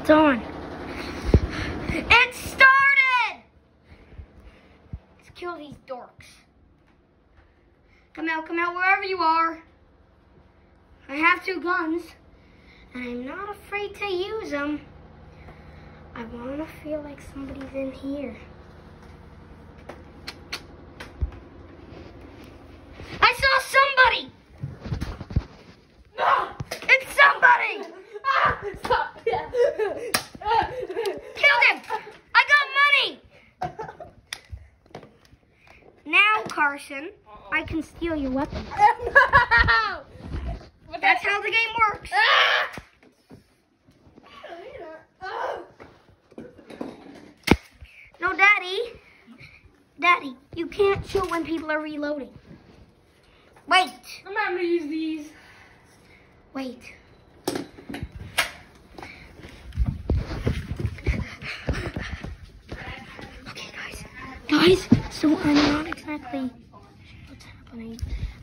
It's on. It started! Let's kill these dorks. Come out wherever you are. I have 2 guns, and I'm not afraid to use them. I want to feel like somebody's in here. I saw somebody! No! It's somebody! Stop! Killed him! I got money! Now, Carson, I can steal your weapon. No! That's how the game works. No, Daddy, you can't shoot when people are reloading. Wait. I'm not gonna use these. Wait. Okay, guys, so I'm not exactly what's happening.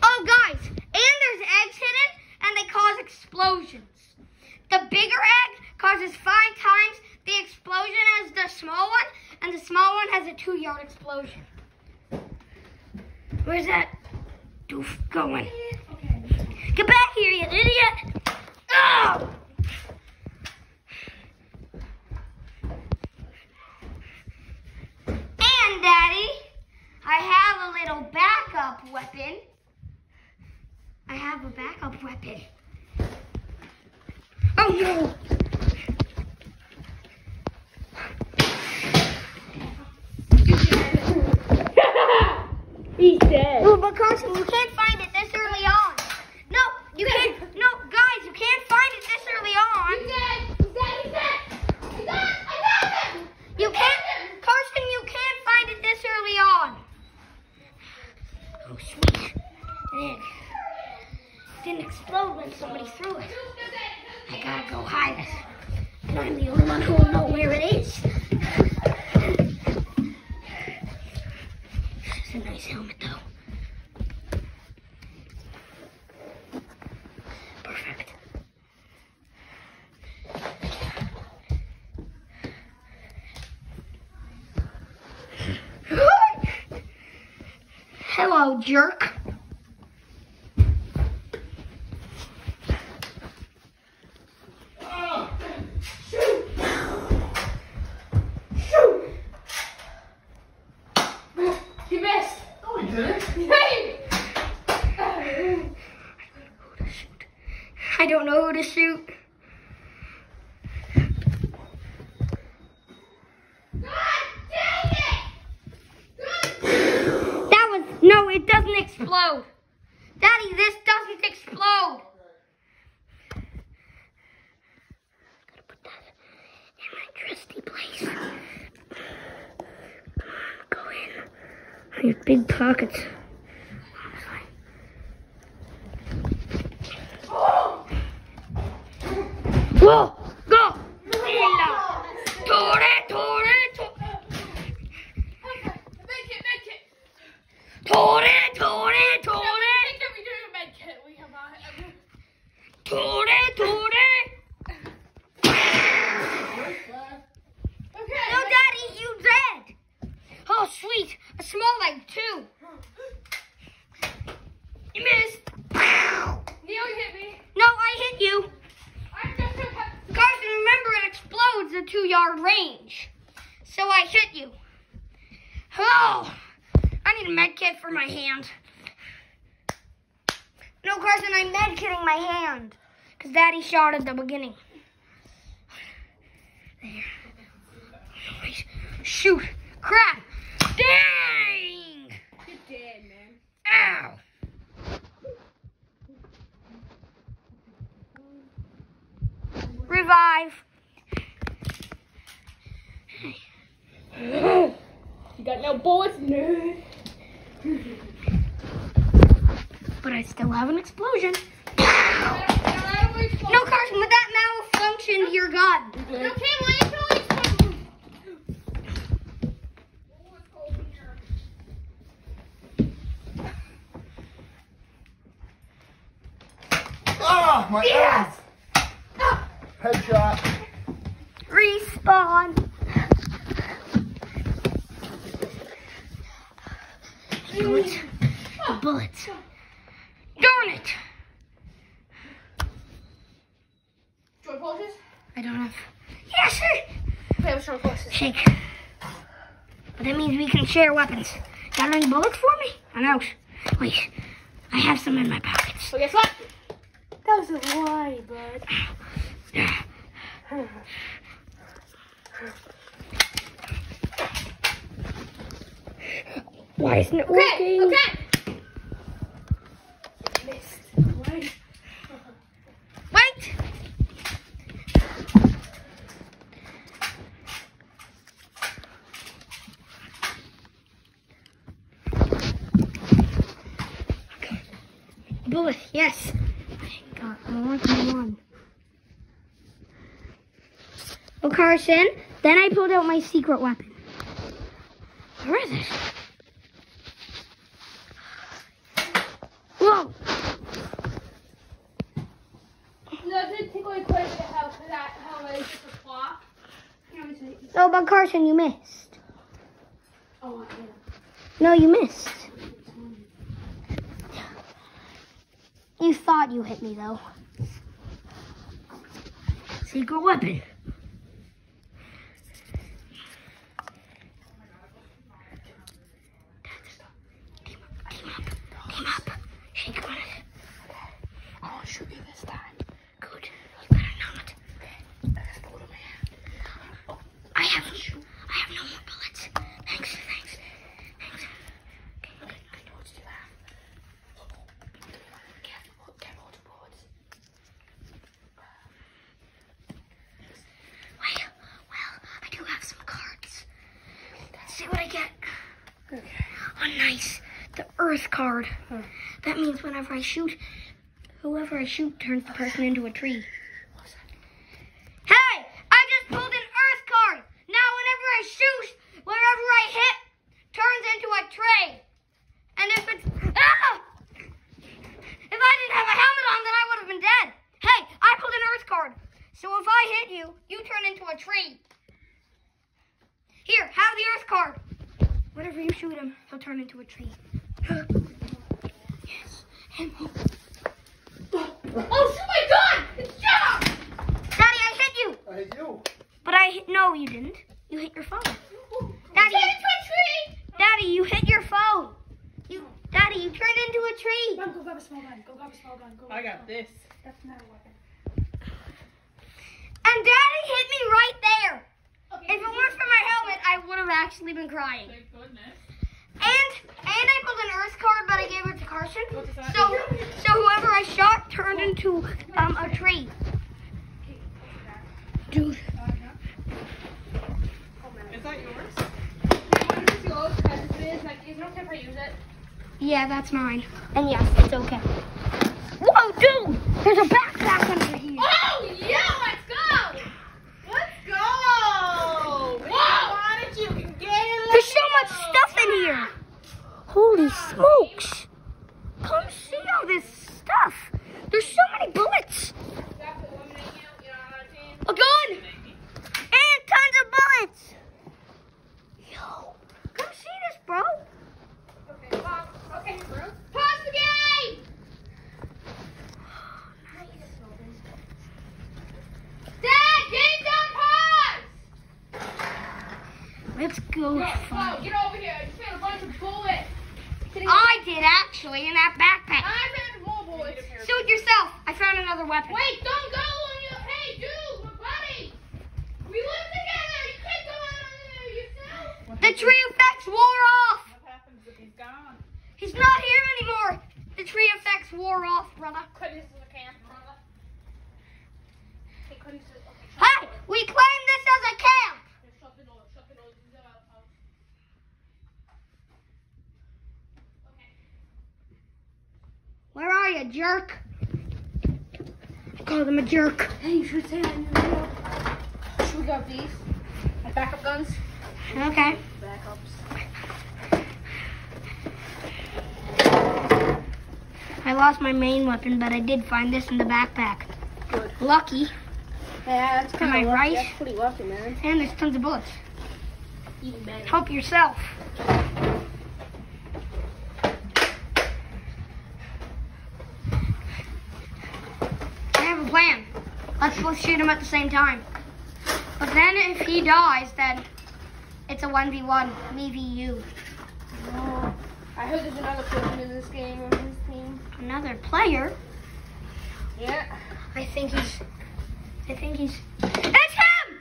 Oh, guys, and there's eggs hidden, and they cause explosions. The bigger egg causes 5 times the explosion as the small one, and the small one has a 2-yard explosion. Where's that doof going? Okay. Get back here, you idiot! Oh! And, Daddy, I have a little backup weapon. I have a backup weapon. Oh, no! He's dead. Oh, but Carson, you can't find it this early on. No, you can't. No, guys, you can't find it this early on. He's dead. I got him. You can't, Carson, you can't find it this early on. Oh, sweet. It didn't explode when somebody threw it. I gotta go hide it. And I'm the only one who will know where it is. It's a nice helmet, though. Perfect. Hello, jerk. He missed. No, he didn't. I don't know who to shoot. No, it doesn't explode. Daddy, this doesn't explode. Gotta put that in my trusty place. Go in. Your big pockets. Whoa! Go! Tore. Tore. No, Daddy, you dead. Oh, sweet. A small leg, too. You missed. Neil hit me. No, I hit you. Carson, remember it explodes at 2-yard range. So I hit you. Oh, I need a med kit for my hand. No, Carson, I'm med kitting my hand. Because Daddy shot at the beginning. There. Shoot. Crap. Dang. You're dead, man. Ow. Revive. You got no bullets? No. But I still have an explosion. No, Carson, with that malfunctioned your gun. No, Cam, why are you throwing Ah, my Yes! arm. Headshot. Respawn. Bullets. The bullets. Darn it. Joy pulses? I don't have. Yeah, sure. Okay, let's try pulses. Shake. But that means we can share weapons. Got any bullets for me? I know. Wait. I have some in my pockets. Well, guess what? That was a lie, bud. Why isn't it working? Okay. Missed. Wait. Wait! Okay. Bullet, yes. I want one. Oh, Carson, then I pulled out my secret weapon. Where is it? Whoa! No, it did take away quite a bit of health for that. How I used to flop. Oh, but Carson, you missed. Oh, yeah. No, you missed. You thought you hit me, though. Secret weapon. Team up. Team up. Shake on it. I won't shoot you this time. Good. You better not. That's the little man. I have no more bullets. Thanks. Okay, I know what to do now. Careful with the bullets. Well, I do have some cards. Let's see what I get. Okay. Oh, nice. The Earth card. That means whenever I shoot, whoever I shoot turns the person into a tree. What's that? Hey! I just pulled an Earth card! Now whenever I shoot, wherever I hit, turns into a tree. And if it's... Ah! If I didn't have a helmet on, then I would have been dead. Hey, I pulled an Earth card. So if I hit you, you turn into a tree. Here, have the Earth card. Whenever you shoot him, he'll turn into a tree. Yes. Ammo. Oh, shoot my gun! It's Jeff! Daddy, I hit you. I hit you. But no, you didn't. You hit your phone. Daddy, Turn into a tree! Daddy, you hit your phone. Daddy, you turned into a tree. Mom, go grab a small gun. Go. I got this. That's not a weapon. And Daddy hit me right there. Okay. If it weren't for my helmet, I would have actually been crying. Thank goodness. And I pulled an Earth card, but I gave it to Carson. What does that So whoever I shot turned into a tree. Dude. Is that yours? It's yours because it is like, it's not if I use it. Yeah, that's mine. And yes, it's okay. Whoa, dude! There's a backpack under here. Oh, yeah, let's go! Let's go! Whoa! Why did you can get it? There's so much stuff in here. Holy smokes. Come see all this stuff. There's so many bullets. A gun! And tons of bullets. Yo, come see this, bro. Okay, Bob. Okay, bro. Pause the game! Dad, game done, pause! Let's go. Whoa, get over here. I just found a bunch of bullets. I did actually in that backpack. I found more bullets. Suit yourself. I found another weapon. Wait, don't go on your... Hey, dude, my buddy. We live together. You can't go out on there yourself. The tree effects wore off. What happens if he's gone? He's not here anymore. The tree effects wore off, brother. Cut this in the camp, brother. Hey, cut this in... Okay, Hey, we claim this as a camp. shut the door. Shut the door. These are out, folks. Okay. Where are you, jerk? I called him a jerk. Hey, you should say that in the video. Should we grab these? My backup guns? Okay. Backups. I lost my main weapon, but I did find this in the backpack. Good. Lucky. Yeah, that's Am I right? That's pretty lucky, man. And there's tons of bullets. Even better. Help yourself. I have a plan. Let's both shoot him at the same time. But then if he dies, then it's a 1v1, me v you. Oh, I heard there's another person in this game on his team. Another player? Yeah. I think he's, it's him!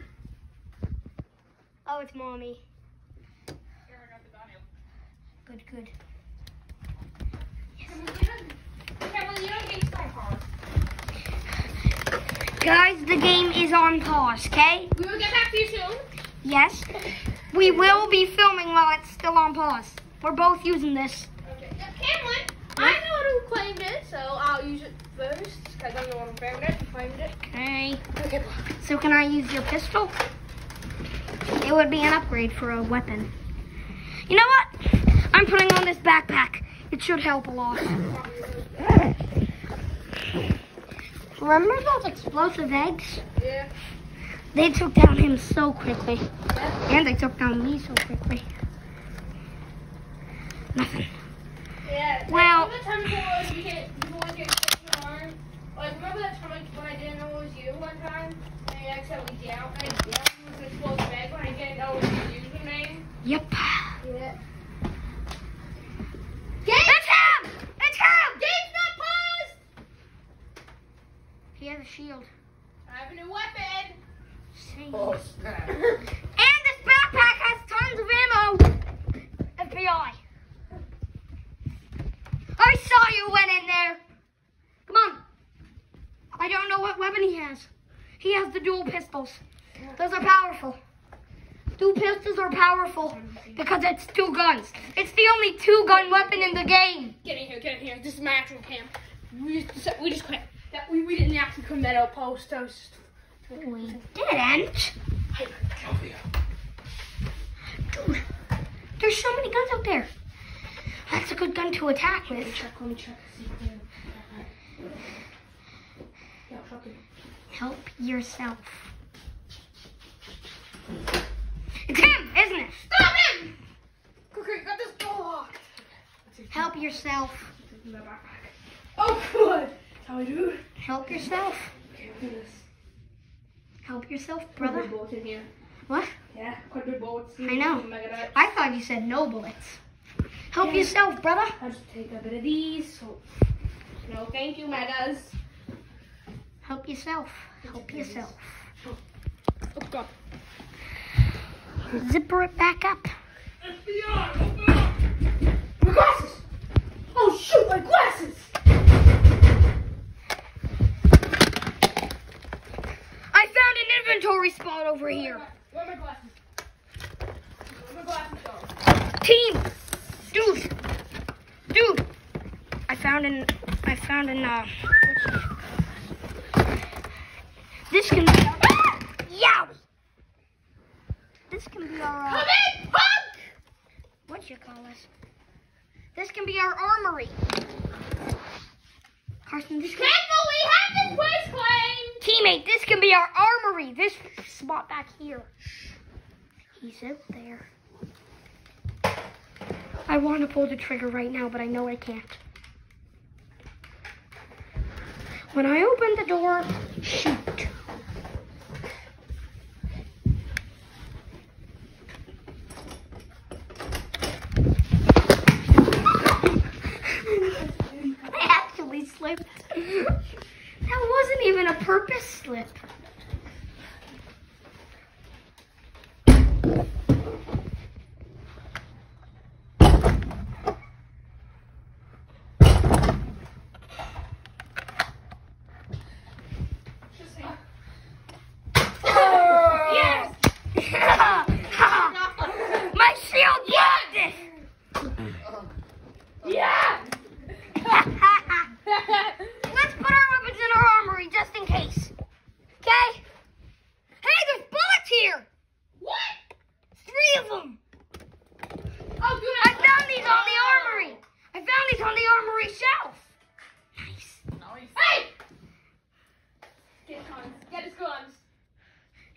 Oh, it's mommy. Good, good. Guys, the game is on pause, okay? We will get back to you soon. Yes. We will be filming while it's still on pause. We're both using this. Okay. Cameron, I know who claimed it, so I'll use it first. I don't know what who claimed it. Okay. Okay. So can I use your pistol? It would be an upgrade for a weapon. You know what? I'm putting on this backpack. It should help a lot. Remember those explosive eggs? Yeah. They took down him so quickly. Yeah. And they took down me so quickly. Nothing. Yeah. Well- Remember the time before you always get sick in your arm? Like, remember that time when I didn't know it was you one time? And I accidentally down it was an explosive egg when I didn't know it was your username? Yep. Yeah. It's him! It's him! Game's not paused! He has a shield. I have a new weapon! See. Snap. And this backpack has tons of ammo. FBI. I saw you went in there. Come on. I don't know what weapon he has. He has the dual pistols. Those are powerful. Dual pistols are powerful because it's 2 guns. It's the only 2-gun weapon in the game. Get in here. This is my actual cam. We just quit. We didn't actually come that outpost. I was just... We didn't. Dude, there's so many guns out there. That's a good gun to attack with. Let me check. Help yourself. It's him, isn't it? Stop him! Okay, got this door locked. Help yourself. Oh, good. That's how I do it. Help yourself. Okay, do this. Help yourself, Brother. brother. Bullets in here. What? Yeah, quite good bullets. I know. Mega I thought you said no bullets. Help Yeah. yourself, brother. I'll just take a bit of these. So. No, thank you, Megas. Help yourself. Help yourself. Oh, God. Zipper it back up. FBI, open up! My glasses! Oh, shoot, my glasses! I found an inventory spot over here. Where are my glasses? Where are my glasses go? Team, dude. I found an. This can be our. Yow! This can be our. Come in, punk! What you call us? This can be our armory. Carson, this can. Careful, we have this place claimed! Teammate, this can be our armory. This spot back here. He's out there. I want to pull the trigger right now, but I know I can't. When I open the door, shoot. I actually slipped. That wasn't even a purpose slip.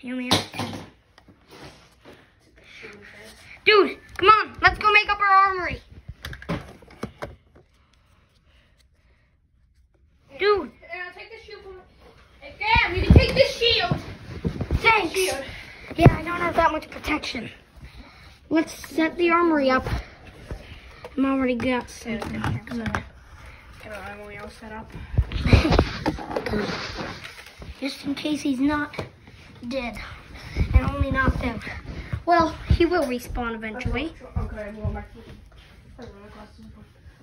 He only has 2. Dude, come on. Let's go make up our armory. Dude. And I'll take the shield from... Hey, Cam, you can take this shield. Thanks. Shield. Yeah, I don't have that much protection. Let's set the armory up. I'm already got something. Good. Get our armory all set up. Good. Just in case he's not dead and only knocked out. Well, he will respawn eventually. Okay, I'm going back to the glasses.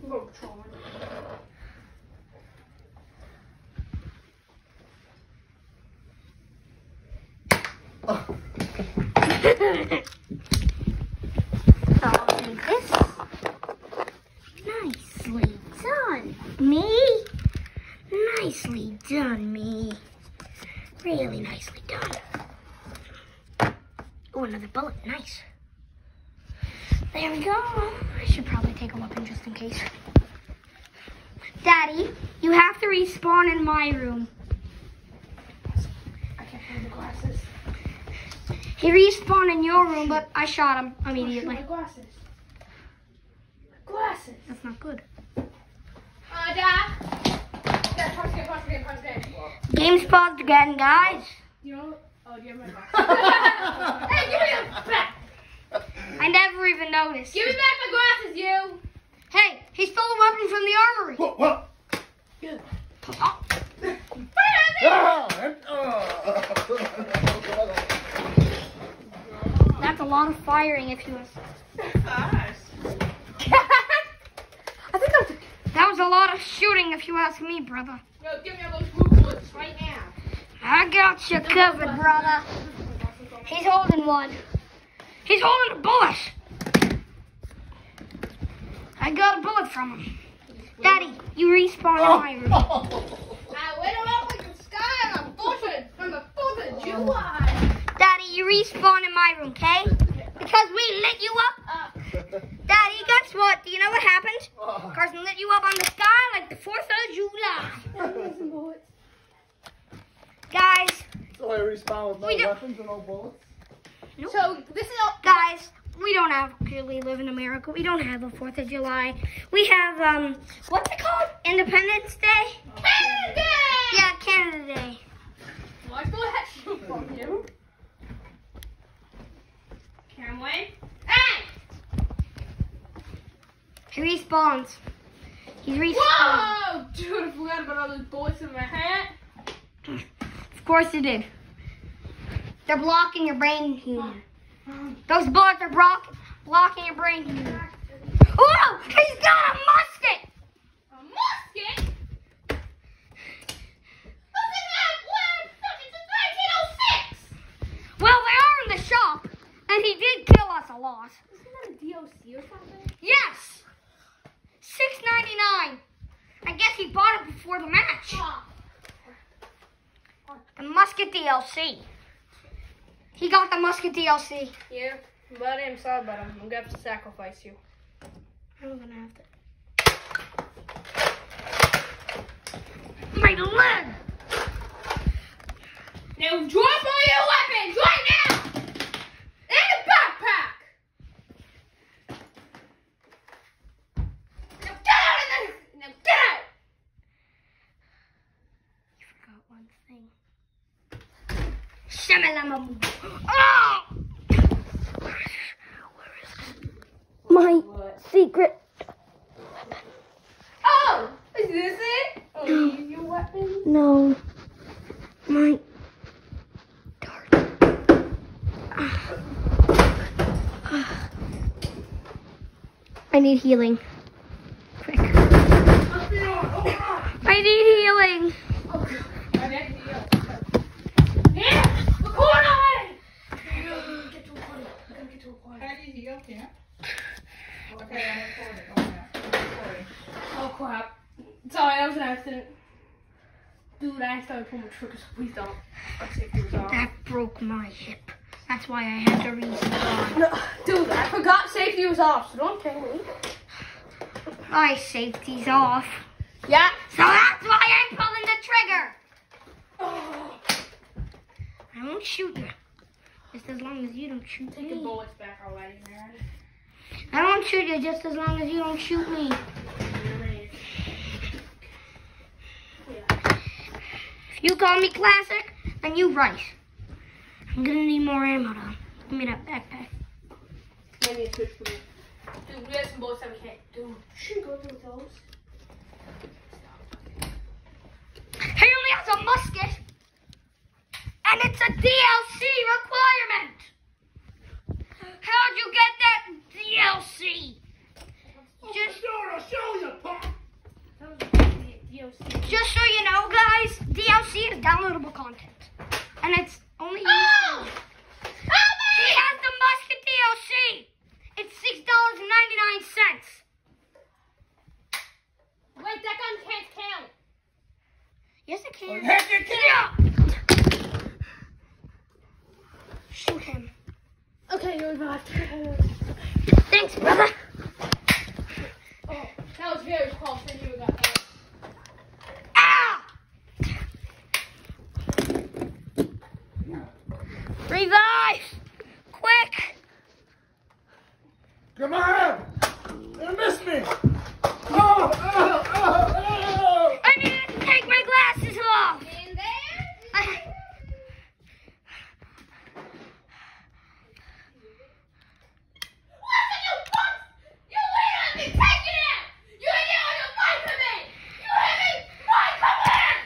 I'm going patrolling. I'll do this. Nicely done, me. Nicely done, me. Really nicely done. Oh, another bullet. Nice. There we go. I should probably take a weapon just in case. Daddy, you have to respawn in my room. I can't find the glasses. He respawned in your room, but I shot him immediately. My glasses. My glasses. That's not good. Dad. Dad, pause again. Game's paused again, guys. You know what? Oh, do you have my glasses? Hey, give me them back. I never even noticed. Give me back my glasses, you. Hey, he stole a weapon from the armory. What? Good. Oh, that's a lot of firing if you was. Nice. I think that's... That was a lot of shooting if you ask me, brother. Yo, give me all those blue bullets right now. I got you covered, brother. He's holding one. He's holding a bullet. I got a bullet from him. Daddy, you respawn in my room. I lit him up like the sky on the 4th of July. Daddy, you respawn in my room, okay? Because we lit you up. Daddy, guess what? Do you know what happened? Carson lit you up on the sky like the 4th of July. Guys. So I respawn with no weapons and no bullets? Nope. So, this is all... Guys, we don't actually live in America. We don't have a 4th of July. We have, what's it called? Independence Day? Canada Day! Yeah, Canada Day. Well, I stole that shield from you. Cameron? Hey! He respawns. He's respawned. Whoa! Dude, I forgot about all those bullets in my hat. Of course you did. They're blocking your brain humor. Those bullets are blocking your brain humor. Whoa! He's got a musket! A musket? Look at that! What? It's a 1906! Well, they are in the shop, and he did kill us a lot. Isn't that a DLC or something? Yes! $6.99. I guess he bought it before the match. The musket DLC. He got the musket DLC. Yeah, but I'm sorry about him. I'm gonna have to sacrifice you. I'm gonna have to. My leg! Now drop all your weapons right now! In the backpack! Now get out of there! Now get out! You forgot one thing. Shamalama. Oh! Where is it? My secret. Oh! Is this it? Oh, you use your weapon? No. My dart. I need healing. Quick. I need healing. Here! The corner! Get to a corner. We gotta get to a corner. How do you heal, Cam? Okay, I'm recording. Okay. Oh crap. Sorry, that was an accident. Dude, I started pulling the triggers. Please don't. My safety was off. That broke my hip. That's why I had to respawn. No, dude, I forgot safety was off, so don't tell me. My safety's off. Yeah. So that's why I'm pulling the trigger. Oh. I won't shoot you. Just as long as you don't shoot Take the me. bullets back already, man. I won't shoot you just as long as you don't shoot me. If you call me classic, then you right. I'm gonna need more ammo though. Give me that backpack. Maybe a switch for me. Dude, we have some bullets that we can't. Dude, shouldn't go through those. He only has a musket, and it's a DLC requirement. How'd you get that DLC? I'll show you, Pop. Just so you know, guys, DLC is downloadable content, and it's only. Oh! He has the musket DLC. It's $6.99. Wait, that gun can't count. Yes, it can. Heck, you can't. Yeah. Shoot him. Okay, you're revived. Thanks, brother. Oh, that was very close. I knew we got that. Ah! Revive! Quick! Come on! You missed me! Oh! I need to take my glasses off! In there? Listen, you punks! You literally take it out! You ain't getting on fight for me! You hear me? Fight, come here!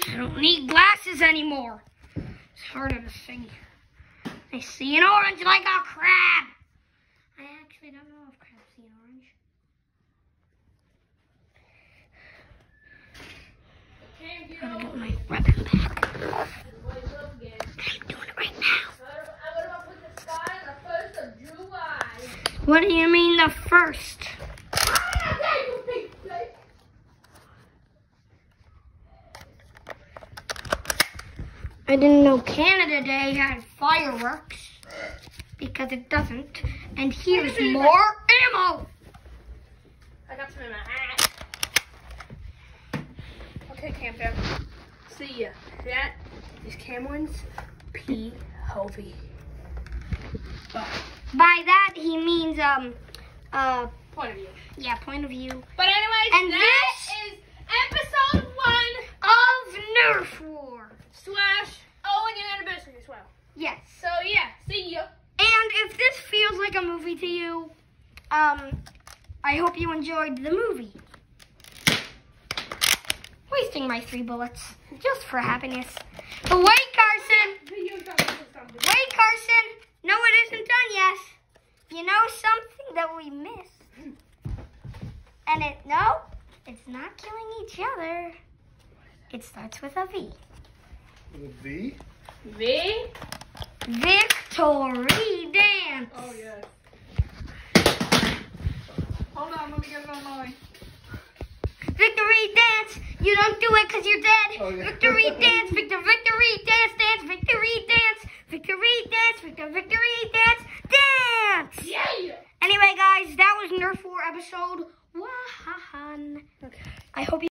I don't need glasses anymore. It's harder to see. I see an orange like a crab. I actually don't know if crabs see an orange. I'm gonna get my weapon back. I'm doing it right now. I'm gonna put the sky on the 1st of July. What do you mean the first? I didn't know Canada Day had fireworks because it doesn't. And here's more ammo. I got some in my hat. Okay, camper. See ya. That is Cameron's POV. By that he means Point of view. yeah, point of view. But anyways, And that this is episode 1 of Nerf War. / Owen and anniversary as well. Yes. So yeah, see ya. And if this feels like a movie to you, I hope you enjoyed the movie. Wasting my 3 bullets just for happiness. But wait, Carson. Wait, Carson. No, it isn't done yet. You know something that we missed? And it's not killing each other. It starts with a V. With a V? V? Victory dance. Oh, yes. Hold on, let me get it on mine. Victory dance. You don't do it because you're dead. Oh, yeah. Victory dance. Victory dance. Dance. Victory dance. Victory dance. Victory dance. Dance. Yeah. Anyway, guys, that was Nerf War episode 1. Okay. I hope you